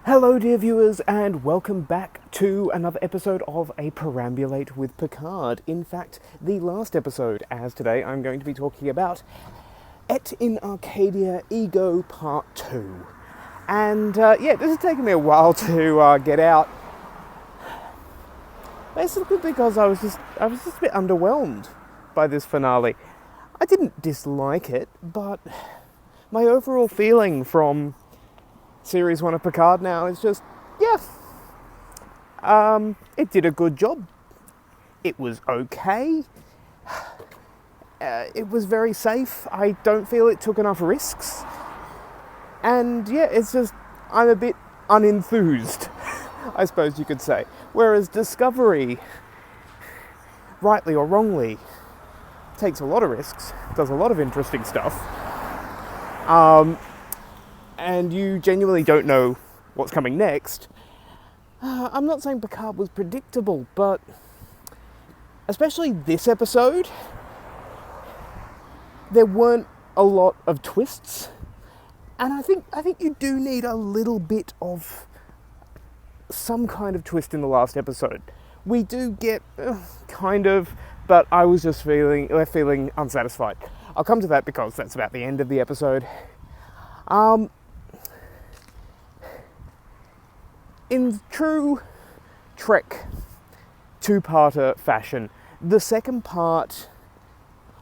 Hello dear viewers and welcome back to another episode of a Perambulate with Picard. In fact, the last episode, as today I'm going to be talking about Et in Arcadia Ego Part 2. And this has taken me a while to get out. Basically because I was just a bit underwhelmed by this finale. I didn't dislike it, but my overall feeling from Series 1 of Picard now is just, it did a good job. It was okay. It was very safe. I don't feel it took enough risks. And it's just, I'm a bit unenthused, I suppose you could say. Whereas Discovery, rightly or wrongly, takes a lot of risks, does a lot of interesting stuff. And you genuinely don't know what's coming next. I'm not saying Picard was predictable, but especially this episode, there weren't a lot of twists, and I think you do need a little bit of some kind of twist in the last episode. We do get kind of, but I was just left feeling unsatisfied. I'll come to that because that's about the end of the episode. In true Trek two-parter fashion, the second part,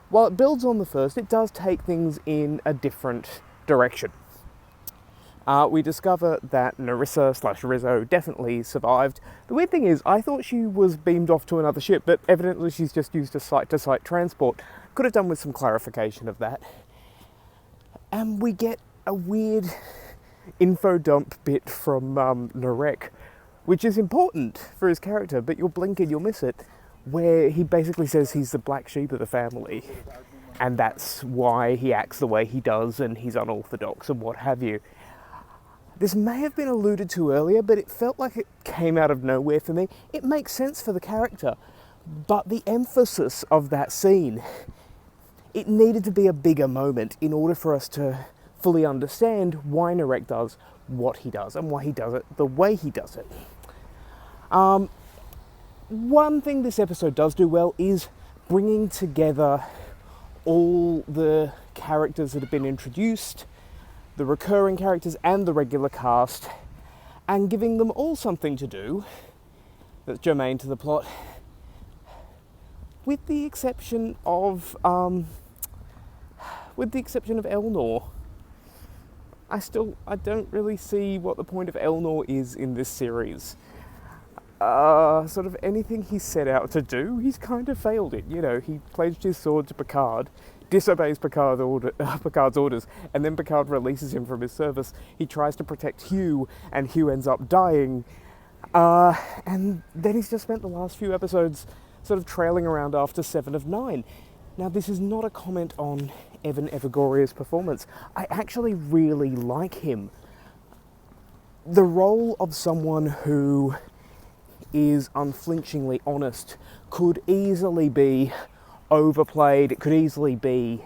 while it builds on the first, it does take things in a different direction. We discover that Narissa/Rizzo definitely survived. The weird thing is, I thought she was beamed off to another ship, but evidently she's just used a site-to-site transport. Could have done with some clarification of that. And we get a weird info dump bit from Narek, which is important for his character, but you'll blink and you'll miss it, where he basically says he's the black sheep of the family, and that's why he acts the way he does, and he's unorthodox and what have you. This may have been alluded to earlier, but it felt like it came out of nowhere for me. It makes sense for the character, but the emphasis of that scene, it needed to be a bigger moment in order for us to fully understand why Narek does what he does and why he does it the way he does it. One thing this episode does do well is bringing together all the characters that have been introduced, the recurring characters and the regular cast, and giving them all something to do that's germane to the plot, with the exception of Elnor. I don't really see what the point of Elnor is in this series. Sort of anything he set out to do, he's kind of failed it. You know, he pledged his sword to Picard, disobeys Picard's orders, and then Picard releases him from his service. He tries to protect Hugh, and Hugh ends up dying. And then he's just spent the last few episodes sort of trailing around after 7 of 9. Now, this is not a comment on Evan Evagoria's performance. I actually really like him. The role of someone who is unflinchingly honest could easily be overplayed. It could easily be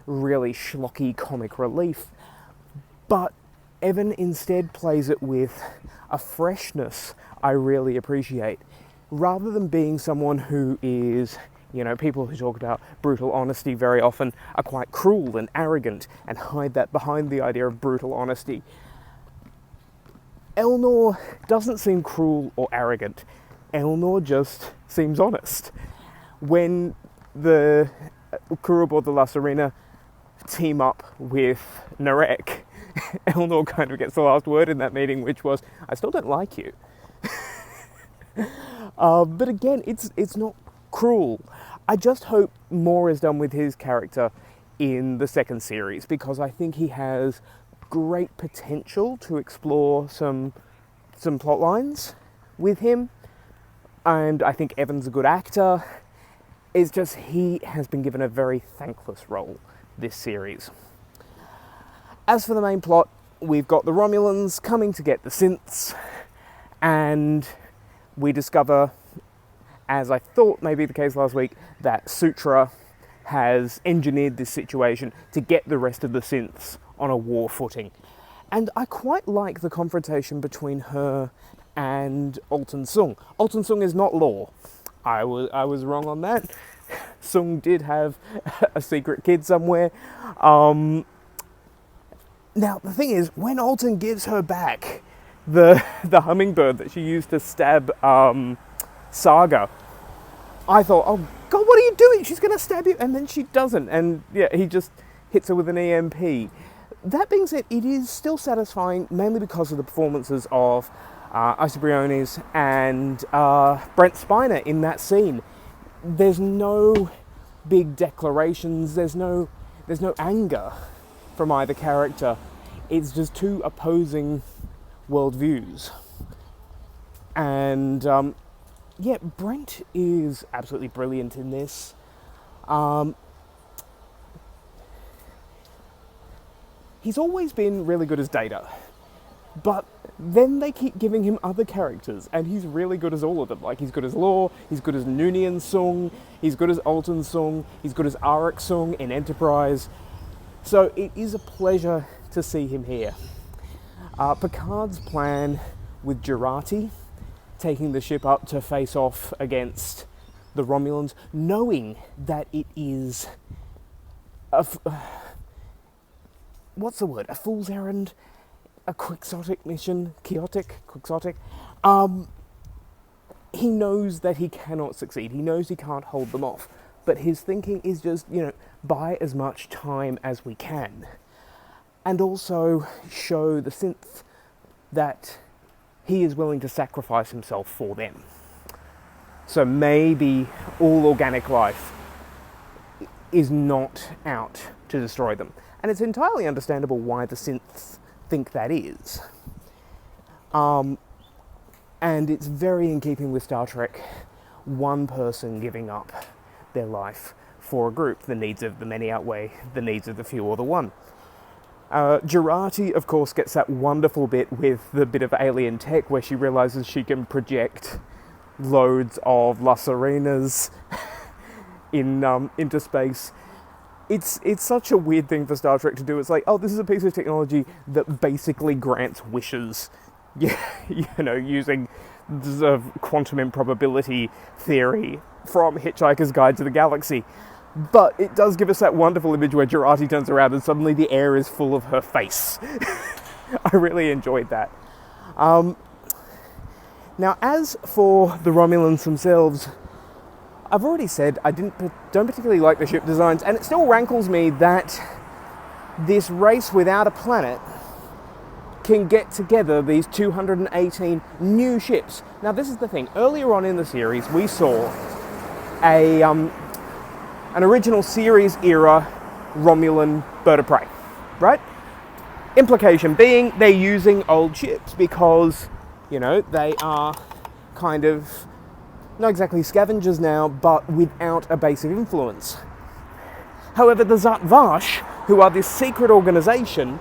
really schlocky comic relief. But Evan instead plays it with a freshness I really appreciate. Rather than being someone who is, people who talk about brutal honesty very often are quite cruel and arrogant and hide that behind the idea of brutal honesty. Elnor doesn't seem cruel or arrogant. Elnor just seems honest. When the crew aboard the La Serena team up with Narek, Elnor kind of gets the last word in that meeting, which was, "I still don't like you." But again, it's not cruel. I just hope more is done with his character in the second series, because I think he has great potential to explore some plot lines with him, and I think Evan's a good actor. It's just he has been given a very thankless role this series. As for the main plot, we've got the Romulans coming to get the synths, and we discover, as I thought may be the case last week, that Sutra has engineered this situation to get the rest of the synths on a war footing. And I quite like the confrontation between her and Alton Sung. Alton Sung is not Law. I was wrong on that. Sung did have a secret kid somewhere. Now, the thing is, when Alton gives her back the hummingbird that she used to stab Saga, I thought, oh God, what are you doing? She's going to stab you. And then she doesn't. And yeah, he just hits her with an EMP. That being said, it is still satisfying, mainly because of the performances of Isa Briones and Brent Spiner in that scene. There's no big declarations, there's no anger from either character. It's just two opposing worldviews. And yeah, Brent is absolutely brilliant in this. He's always been really good as Data, but then they keep giving him other characters, and he's really good as all of them. Like, he's good as Law, he's good as Noonien Sung, he's good as Alton Sung, he's good as Arik Sung in Enterprise. So it is a pleasure to see him here. Picard's plan with Jurati, taking the ship up to face off against the Romulans, knowing that it is what's the word? A fool's errand? A quixotic mission? Quixotic? He knows that he cannot succeed. He knows he can't hold them off. But his thinking is just, buy as much time as we can. And also show the synth that he is willing to sacrifice himself for them. So maybe all organic life is not out to destroy them. And it's entirely understandable why the synths think that is. And it's very in keeping with Star Trek, one person giving up their life for a group. The needs of the many outweigh the needs of the few or the one. Jurati, of course, gets that wonderful bit with the bit of alien tech where she realizes she can project loads of La Serenas into space. It's such a weird thing for Star Trek to do. It's like, oh, this is a piece of technology that basically grants wishes, using the quantum improbability theory from Hitchhiker's Guide to the Galaxy. But it does give us that wonderful image where Jurati turns around and suddenly the air is full of her face. I really enjoyed that. Now, as for the Romulans themselves, I've already said I don't particularly like the ship designs, and it still rankles me that this race without a planet can get together these 218 new ships. Now, this is the thing. Earlier on in the series, we saw an original series era Romulan bird of prey, right? Implication being they're using old ships because, they are kind of not exactly scavengers now, but without a base of influence. However, the Zhat Vash, who are this secret organization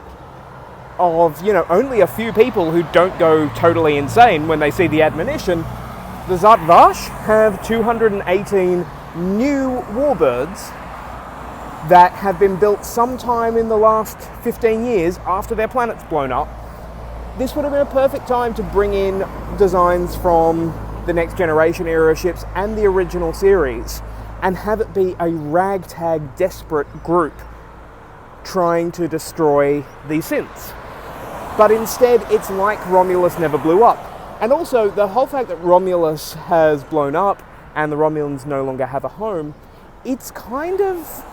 of, only a few people who don't go totally insane when they see the admonition, the Zhat Vash have 218 new warbirds that have been built sometime in the last 15 years after their planet's blown up. This would have been a perfect time to bring in designs from the Next Generation era ships and the original series and have it be a ragtag, desperate group trying to destroy these synths. But instead, it's like Romulus never blew up. And also, the whole fact that Romulus has blown up and the Romulans no longer have a home, it's kind of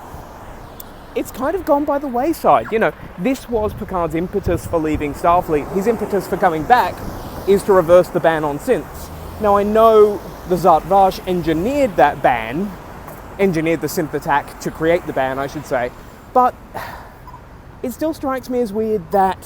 gone by the wayside. This was Picard's impetus for leaving Starfleet. His impetus for coming back is to reverse the ban on synths. Now, I know the Zhat Vash engineered the synth attack to create the ban, I should say, but it still strikes me as weird that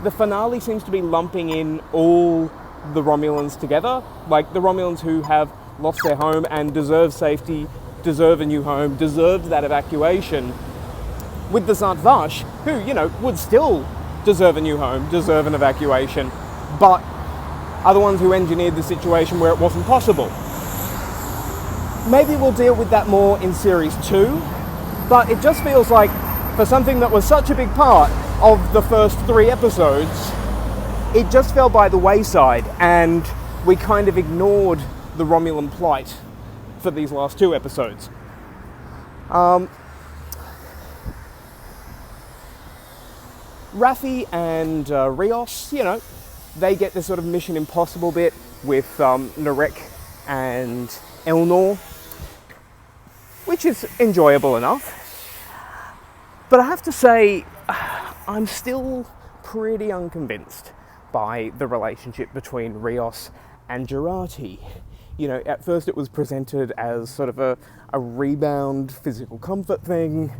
the finale seems to be lumping in all the Romulans together, like the Romulans who have lost their home and deserve safety, deserve a new home, deserve that evacuation, with the Zhat Vash, who, would still deserve a new home, deserve an evacuation, but are the ones who engineered the situation where it wasn't possible. Maybe we'll deal with that more in Series 2, but it just feels like, for something that was such a big part, of the first 3 episodes, it just fell by the wayside, and we kind of ignored the Romulan plight for these last 2 episodes. Raffi and Rios, they get this sort of Mission Impossible bit with Narek and Elnor, which is enjoyable enough. But I have to say, I'm still pretty unconvinced by the relationship between Rios and Jurati. At first it was presented as sort of a rebound physical comfort thing,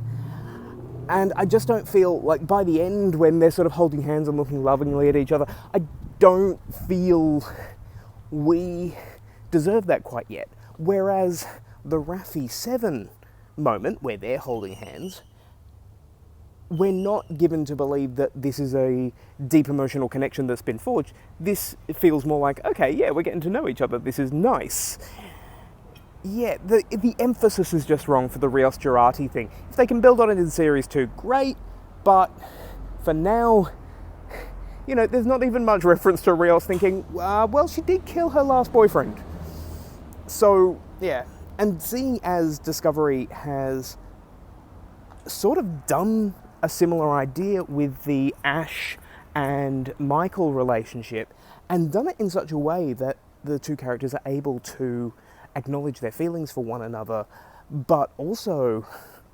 and I just don't feel like by the end, when they're sort of holding hands and looking lovingly at each other, I don't feel we deserve that quite yet. Whereas the Raffi 7 moment, where they're holding hands, we're not given to believe that this is a deep emotional connection that's been forged. This feels more like, okay, yeah, we're getting to know each other, this is nice. Yeah, the emphasis is just wrong for the Rios Jurati thing. If they can build on it in Series 2, great, but for now, there's not even much reference to Rios thinking, well, she did kill her last boyfriend. So, yeah, and seeing as Discovery has sort of done a similar idea with the Ash and Michael relationship, and done it in such a way that the 2 characters are able to acknowledge their feelings for one another, but also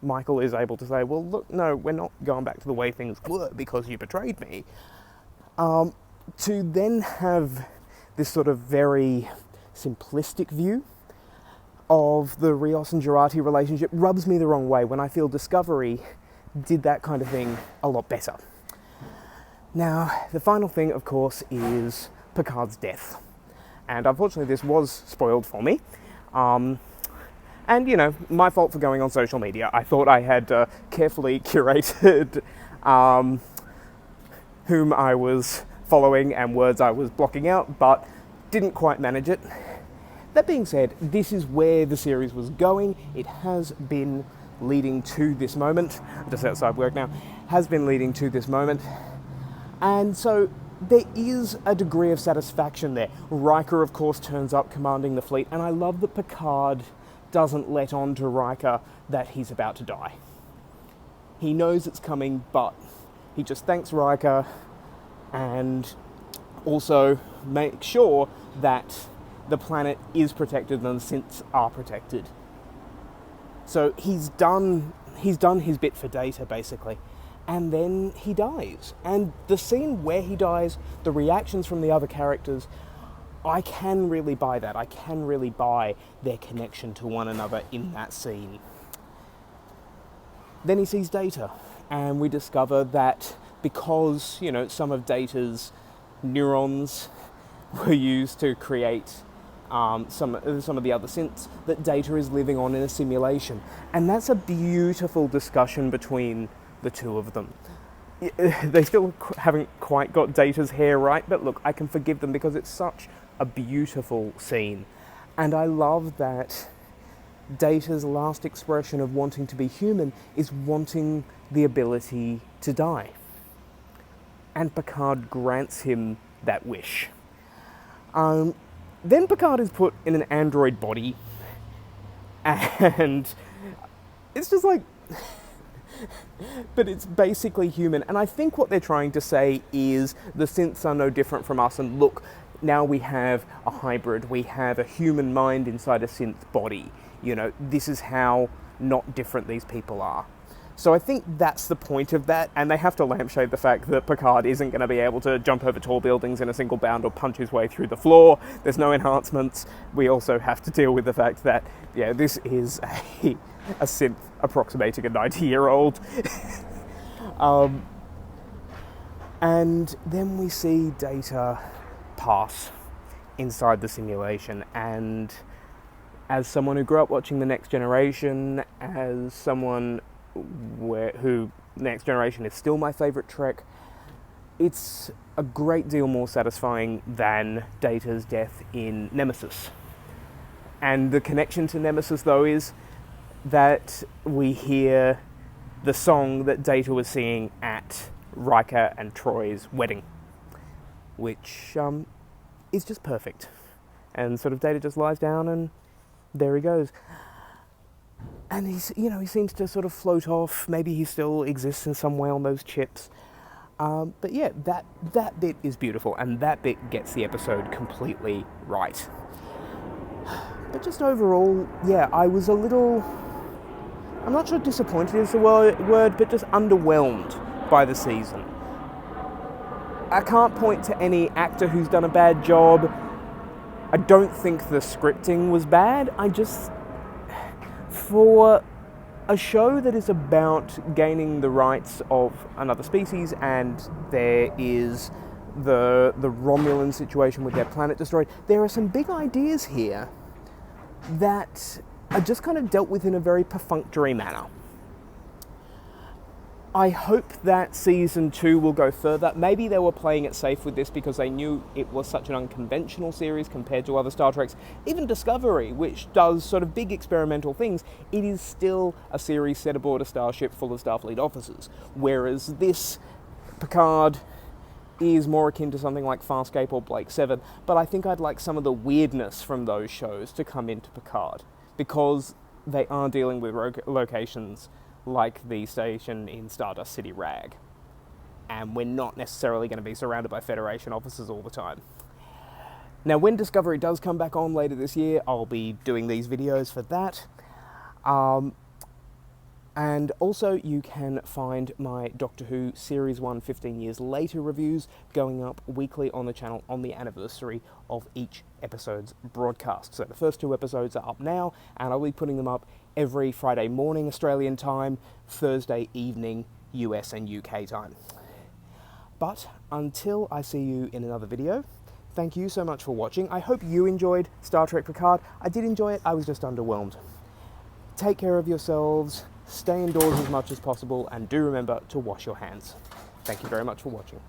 Michael is able to say, well, look, no, we're not going back to the way things were because you betrayed me. To then have this sort of very simplistic view of the Rios and Jurati relationship rubs me the wrong way, when I feel Discovery did that kind of thing a lot better. Now, the final thing, of course, is Picard's death. And unfortunately, this was spoiled for me. And, my fault for going on social media. I thought I had carefully curated whom I was following and words I was blocking out, but didn't quite manage it. That being said, this is where the series was going. It has been leading to this moment. I'm just outside work now. Has been leading to this moment. And so there is a degree of satisfaction there. Riker, of course, turns up commanding the fleet, and I love that Picard doesn't let on to Riker that he's about to die. He knows it's coming, but he just thanks Riker and also makes sure that the planet is protected and the synths are protected. So he's done his bit for Data, basically. And then he dies. And the scene where he dies, the reactions from the other characters, I can really buy that. I can really buy their connection to one another in that scene. Then he sees Data, and we discover that because, some of Data's neurons were used to create some of the other synths, that Data is living on in a simulation. And that's a beautiful discussion between the 2 of them. They still haven't quite got Data's hair right, but look, I can forgive them because it's such a beautiful scene. And I love that Data's last expression of wanting to be human is wanting the ability to die. And Picard grants him that wish. Then Picard is put in an android body, and it's just like... but it's basically human. And I think what they're trying to say is the synths are no different from us, and look, now we have a hybrid, we have a human mind inside a synth body. This is how not different these people are. So I think that's the point of that, and they have to lampshade the fact that Picard isn't going to be able to jump over tall buildings in a single bound or punch his way through the floor. There's no enhancements. We also have to deal with the fact that, this is a synth approximating a 90-year-old. And then we see Data pass inside the simulation, and as someone who grew up watching The Next Generation, as someone who Next Generation is still my favourite Trek, it's a great deal more satisfying than Data's death in Nemesis. And the connection to Nemesis, though, is that we hear the song that Data was singing at Riker and Troy's wedding, which is just perfect. And sort of Data just lies down and there he goes. And he seems to sort of float off. Maybe he still exists in some way on those chips. But yeah, that bit is beautiful, and that bit gets the episode completely right. But just overall, yeah, I was a little, I'm not sure disappointed is the word, but just underwhelmed by the season. I can't point to any actor who's done a bad job. I don't think the scripting was bad. For a show that is about gaining the rights of another species, and there is the Romulan situation with their planet destroyed, there are some big ideas here that are just kind of dealt with in a very perfunctory manner. I hope that season 2 will go further. Maybe they were playing it safe with this because they knew it was such an unconventional series compared to other Star Treks. Even Discovery, which does sort of big experimental things, it is still a series set aboard a starship full of Starfleet officers. Whereas this, Picard, is more akin to something like Farscape or Blake 7, but I think I'd like some of the weirdness from those shows to come into Picard, because they are dealing with locations like the station in Stardust City Rag, and we're not necessarily going to be surrounded by Federation officers all the time. Now, when Discovery does come back on later this year, I'll be doing these videos for that. And also, you can find my Doctor Who Series 1 15 Years Later reviews going up weekly on the channel on the anniversary of each episode's broadcast. So the first 2 episodes are up now, and I'll be putting them up every Friday morning Australian time, Thursday evening US and UK time. But until I see you in another video, thank you so much for watching. I hope you enjoyed Star Trek Picard. I did enjoy it, I was just underwhelmed. Take care of yourselves, stay indoors as much as possible, and do remember to wash your hands. Thank you very much for watching.